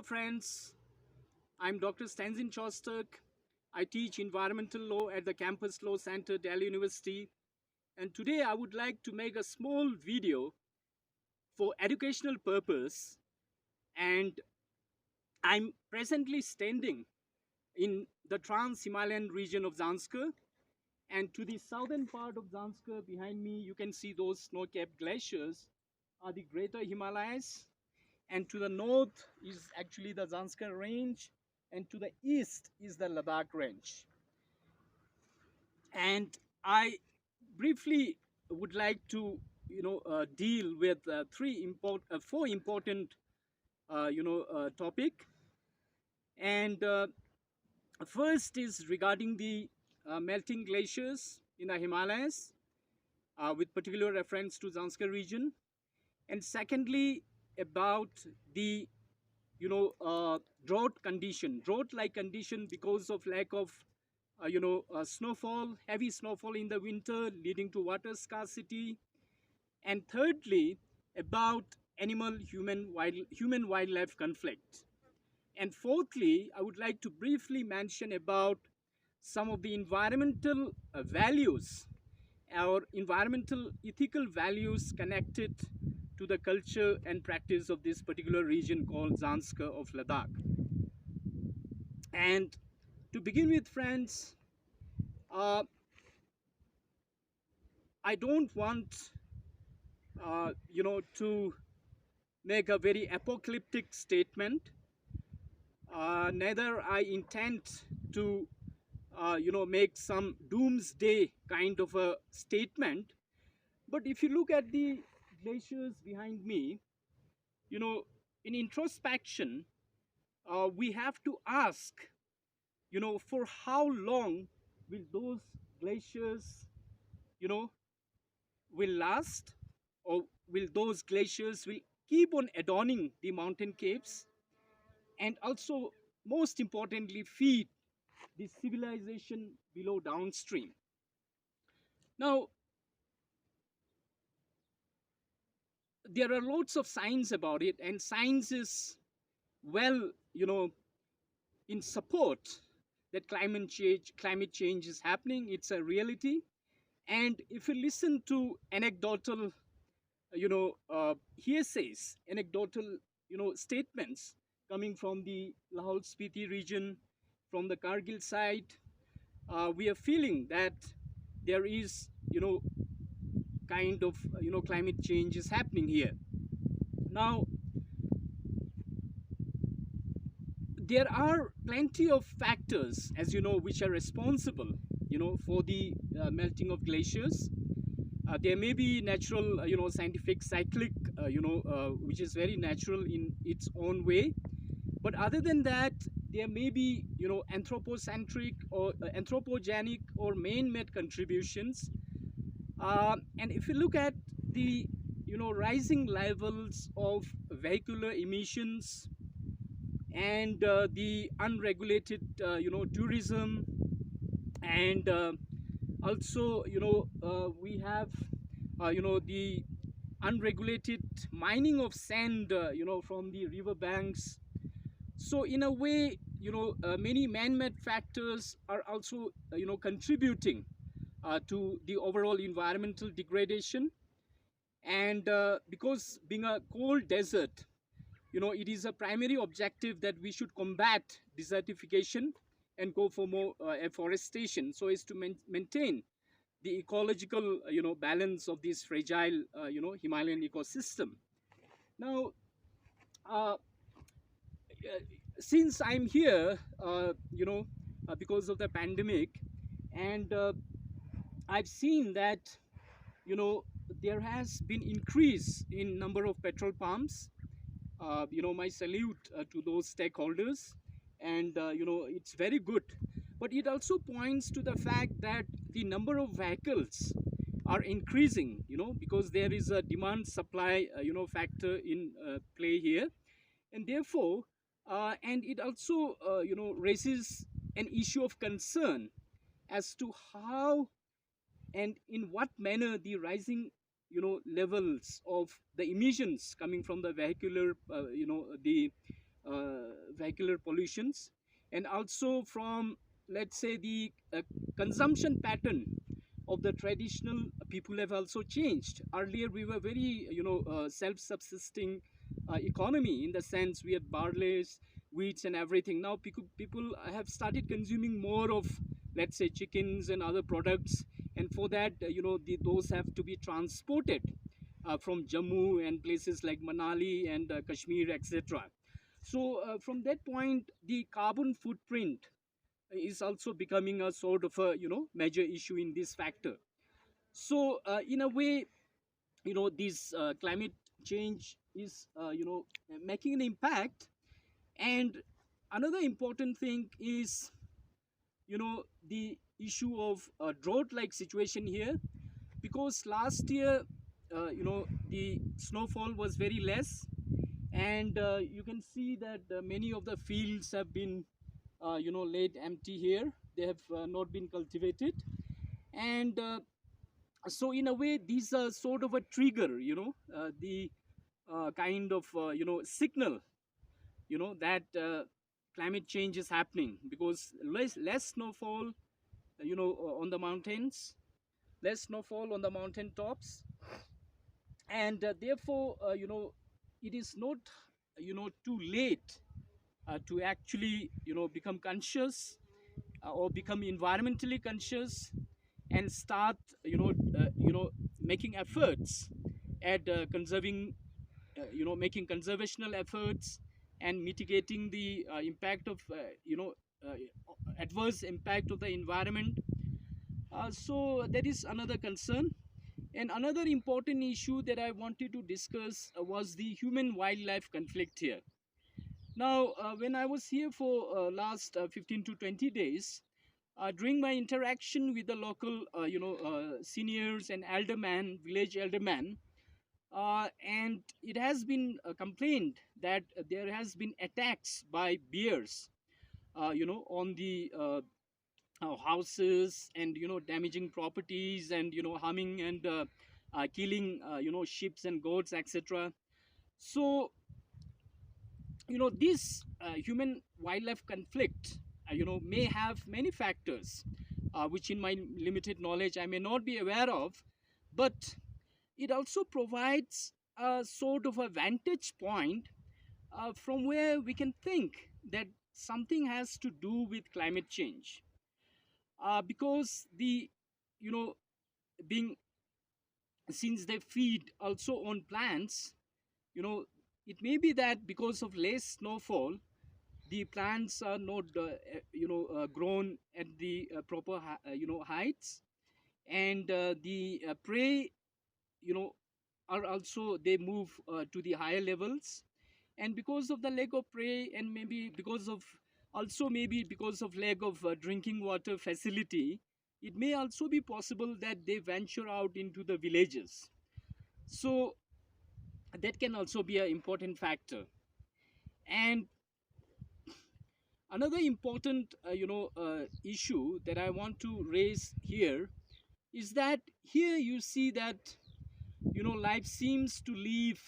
Hello, friends. I'm Dr. Stanzin Chostak. I teach environmental law at the Campus Law Center, Delhi University. And today I would like to make a small video for educational purpose. And I'm presently standing in the Trans-Himalayan region of Zanskar. And to the southern part of Zanskar, behind me, you can see those snow-capped glaciers are the Greater Himalayas. And to the north is actually the Zanskar range, and to the east is the Ladakh range. And I briefly would like to deal with four important topic. And first is regarding the melting glaciers in the Himalayas, with particular reference to Zanskar region. And secondly, about the drought like condition because of lack of snowfall, heavy snowfall in the winter leading to water scarcity. And thirdly, about animal human wildlife conflict. And fourthly, I would like to briefly mention about some of the environmental values, our environmental ethical values connected to the culture and practice of this particular region called Zanskar of Ladakh. And to begin with, friends, uh, I don't want, to make a very apocalyptic statement. Neither I intend to, make some doomsday kind of a statement. But if you look at the glaciers behind me, in introspection, we have to ask, for how long will those glaciers, you know, will last, or will those glaciers will keep on adorning the mountain caves, and also most importantly feed the civilization below downstream. Now, there are lots of science about it, and science is well, in support that climate change is happening. It's a reality. And if you listen to anecdotal hearsays, anecdotal statements coming from the Lahaul Spiti region, from the Kargil side, we are feeling that there is kind of climate change is happening here. Now, there are plenty of factors, as you know, which are responsible for the melting of glaciers. There may be natural, scientific, cyclic, which is very natural in its own way. But other than that, there may be, anthropocentric or anthropogenic or man-made contributions. And if you look at the, rising levels of vehicular emissions and the unregulated, tourism, and also we have the unregulated mining of sand from the river banks. So in a way, many man-made factors are also contributing to the overall environmental degradation. And because being a cold desert, it is a primary objective that we should combat desertification and go for more afforestation so as to maintain the ecological balance of this fragile Himalayan ecosystem. Now, uh, since I'm here, because of the pandemic, and I've seen that there has been increase in number of petrol pumps. My salute to those stakeholders, and it's very good. But it also points to the fact that the number of vehicles are increasing, because there is a demand supply factor in play here. And therefore, and it also raises an issue of concern as to how and in what manner the rising levels of the emissions coming from the vehicular the vehicular pollutions, and also from, let's say, the consumption pattern of the traditional people have also changed. Earlier, we were very, self-subsisting economy, in the sense we had barleys, wheats, and everything. Now people have started consuming more of, let's say, chickens and other products, and for that, those have to be transported from Jammu and places like Manali and Kashmir, etc. So from that point, the carbon footprint is also becoming a sort of a, major issue in this factor. So in a way, this climate change is, making an impact. And another important thing is, the issue of a drought like situation here, because last year, the snowfall was very less, and you can see that many of the fields have been, laid empty here. They have not been cultivated, and so in a way, these are sort of a trigger, the kind of, signal, that climate change is happening, because less snowfall, on the mountains, less snowfall on the mountain tops, and therefore, it is not, too late to actually, become conscious, or become environmentally conscious, and start, making efforts at conserving, making conservational efforts, and mitigating the impact of, uh, adverse impact of the environment. So that is another concern. And another important issue that I wanted to discuss was the human wildlife conflict here. Now, when I was here for last 15 to 20 days, during my interaction with the local, seniors and elderman, village elderman, and it has been complained that there has been attacks by bears, on the houses, and damaging properties, and harming and killing, sheep and goats, etc. So this human wildlife conflict, may have many factors, which in my limited knowledge I may not be aware of, but it also provides a sort of a vantage point from where we can think that something has to do with climate change, because the, you know being, since they feed also on plants, you know it may be that because of less snowfall, the plants are not, grown at the proper heights, and the prey, you know are also, they move to the higher levels, and because of the lack of prey, and maybe because of, also maybe because of lack of drinking water facility, it may also be possible that they venture out into the villages. So that can also be an important factor. And another important, issue that I want to raise here is that here you see that, life seems to live,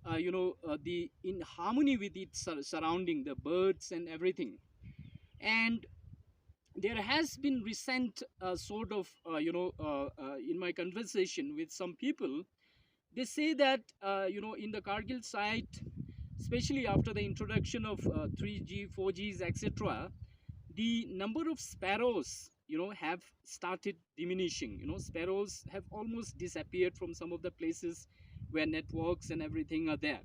the in harmony with its surrounding, the birds and everything. And there has been recent, sort of, in my conversation with some people, they say that, in the Kargil site, especially after the introduction of 3G, 4Gs, etc., the number of sparrows, have started diminishing. Sparrows have almost disappeared from some of the places where networks and everything are there.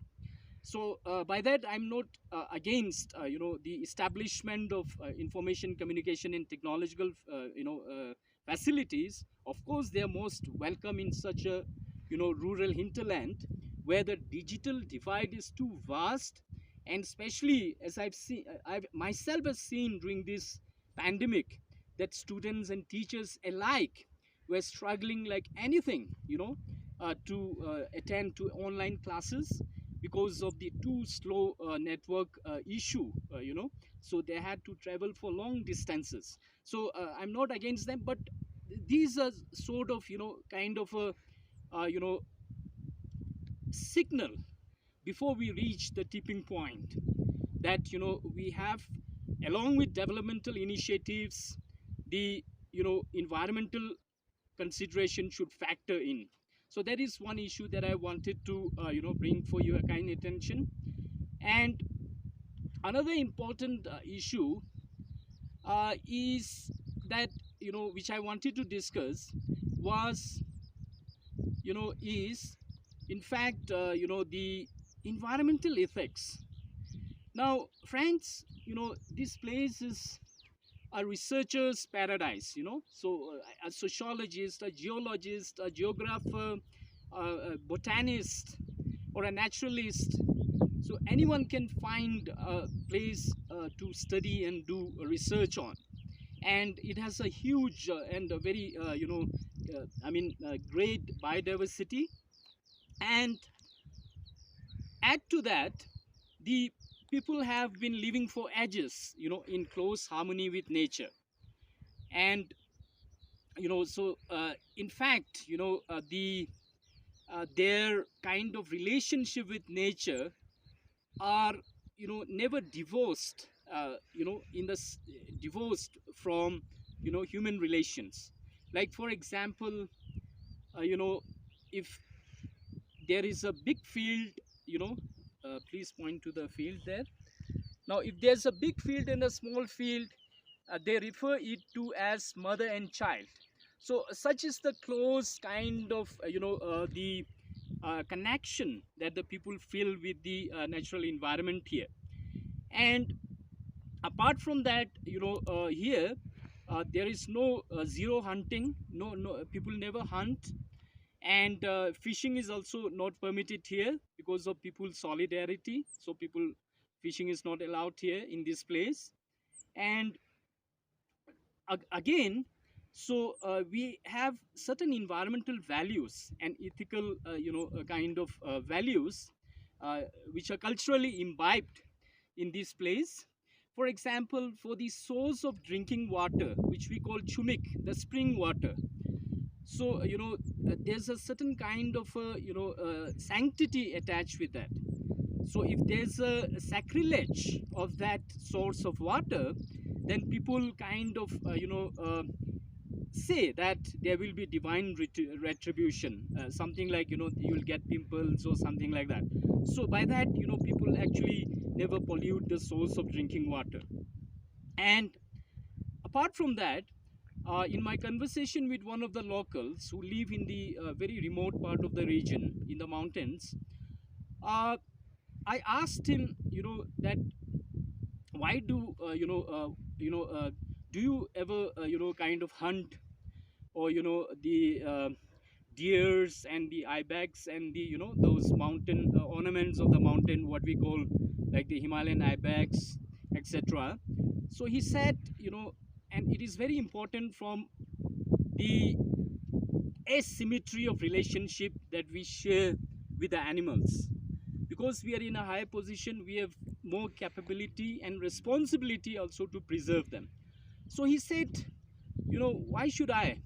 So by that, I'm not against, the establishment of information communication and technological, facilities. Of course, they are most welcome in such a, rural hinterland, where the digital divide is too vast, and especially as I've myself have seen during this pandemic, that students and teachers alike were struggling like anything, to attend to online classes, because of the too slow network issue, so they had to travel for long distances. So I'm not against them, but these are sort of, kind of a, you know signal before we reach the tipping point, that, we have, along with developmental initiatives, the, environmental consideration should factor in. So that is one issue that I wanted to, bring for your kind attention. And another important issue is that, which I wanted to discuss was, is in fact, the environmental effects. Now, friends, this place is a researcher's paradise, so a sociologist, a geologist, a geographer, a botanist, or a naturalist, so anyone can find a place to study and do research on. And it has a huge and a very, great biodiversity. And add to that, the people have been living for ages, in close harmony with nature. And, so in fact, their kind of relationship with nature are, never divorced, divorced from, human relations. Like, for example, if there is a big field, please point to the field there. Now, if there's a big field and a small field, they refer it to as mother and child. So such is the close kind of, the connection that the people feel with the natural environment here. And apart from that, here there is no zero hunting. No, people never hunt. And fishing is also not permitted here because of people's solidarity. So people, fishing is not allowed here in this place. And again, so we have certain environmental values and ethical, kind of values which are culturally imbibed in this place. For example, for the source of drinking water, which we call chumik, the spring water. So, there's a certain kind of, sanctity attached with that. So if there's a sacrilege of that source of water, then people kind of, say that there will be divine retribution, something like, you'll get pimples or something like that. So by that, people actually never pollute the source of drinking water. And apart from that, in my conversation with one of the locals who live in the very remote part of the region in the mountains, I asked him, that why do do you ever kind of hunt, or the deers and the ibex and the those mountain ornaments of the mountain, what we call like the Himalayan ibex, etc. So he said, and it is very important from the asymmetry of relationship that we share with the animals, because we are in a higher position, we have more capability and responsibility also to preserve them. So he said, why should I,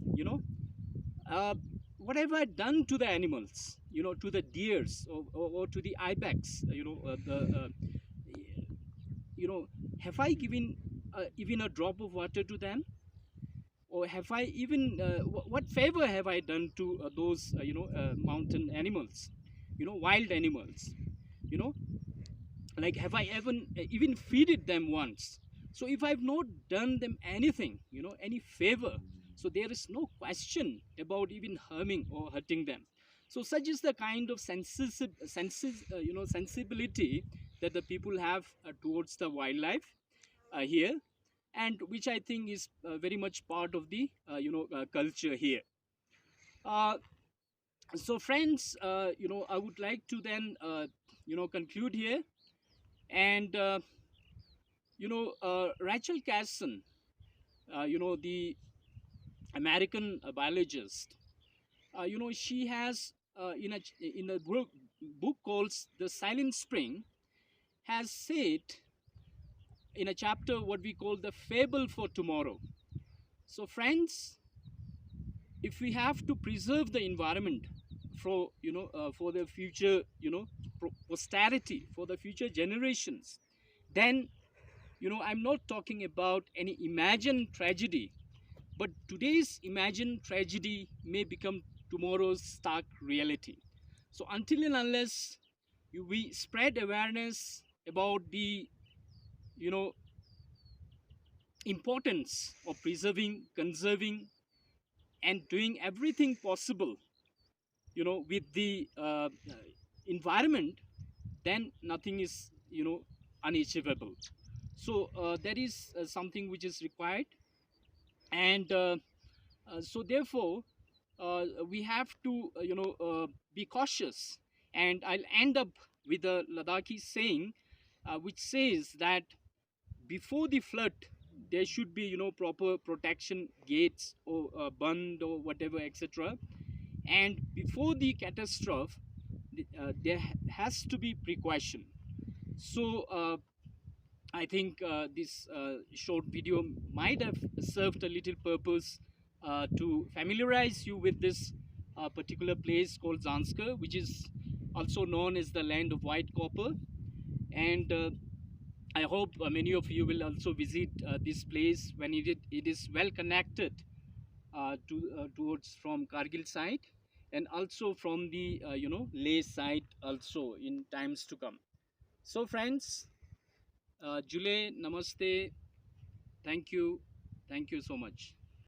what have I done to the animals, to the deers, or to the ibex, have I given even a drop of water to them? Or have I even, what favor have I done to those, mountain animals, wild animals, like have I even feeded them once? So if I've not done them anything, any favor, so there is no question about even harming or hurting them. So such is the kind of sensibility that the people have towards the wildlife here, and which I think is very much part of the culture here. Uh, so friends, I would like to then conclude here. And Rachel Carson, the American biologist, she has in a book called The Silent Spring, has said in a chapter what we call the fable for tomorrow. So friends, if we have to preserve the environment for for the future posterity, for the future generations, then I'm not talking about any imagined tragedy, but today's imagined tragedy may become tomorrow's stark reality. So until and unless we spread awareness about the you know importance of preserving, conserving, and doing everything possible with the environment, then nothing is unachievable. So that is something which is required. And so therefore we have to be cautious. And I'll end up with a Ladakhi saying, which says that before the flood there should be proper protection gates or bund or whatever, etc. And before the catastrophe, there has to be precaution. So I think this short video might have served a little purpose to familiarize you with this particular place called Zanskar, which is also known as the land of white copper. And I hope many of you will also visit this place when it is well connected towards from Kargil side, and also from the Leh side also in times to come. So friends, Jule, namaste, thank you so much.